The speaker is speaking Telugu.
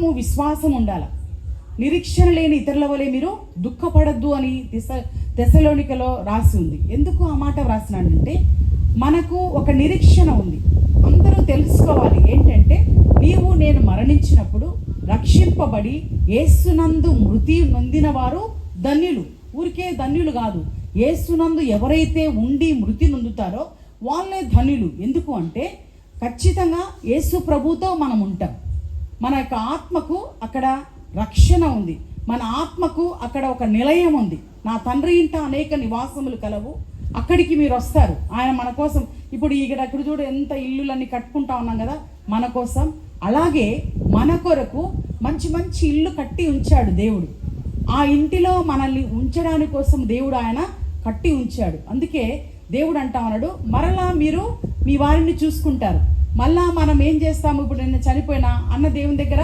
నమ్మకము, విశ్వాసం ఉండాలి. నిరీక్షణ లేని ఇతరుల వలె మీరు దుఃఖపడద్దు అని తెస్సలోనికలో రాసి ఉంది. ఎందుకు ఆ మాట వ్రాసినాడంటే, మనకు ఒక నిరీక్షణ ఉంది. అందరూ తెలుసుకోవాలి ఏంటంటే, నీవు నేను మరణించినప్పుడు రక్షింపబడి యేసునందు మృతి నొందిన వారు ధన్యులు. ఊరికే ధన్యులు కాదు, యేసునందు ఎవరైతే ఉండి మృతి నొందుతారో వాళ్ళే ధన్యులు. ఎందుకు అంటే, ఖచ్చితంగా యేసు ప్రభుతో మనం ఉంటాం. మన యొక్క ఆత్మకు అక్కడ రక్షణ ఉంది, మన ఆత్మకు అక్కడ ఒక నిలయం ఉంది. నా తండ్రి ఇంట అనేక నివాసములు కలవు, అక్కడికి మీరు వస్తారు. ఆయన మన కోసం ఇప్పుడు ఇక్కడ చూడు ఎంత ఇల్లులన్నీ కట్టుకుంటా ఉన్నాం కదా మన కోసం. అలాగే మన కొరకు మంచి మంచి ఇల్లు కట్టి ఉంచాడు దేవుడు. ఆ ఇంటిలో మనల్ని ఉంచడానికి కోసం దేవుడు ఆయన కట్టి ఉంచాడు. అందుకే దేవుడు అంటా ఉన్నాడు, మరలా మీరు మీ వారిని చూసుకుంటారు. మళ్ళా మనం ఏం చేస్తాము, ఇప్పుడు నేను చనిపోయినా అన్న దేవుని దగ్గర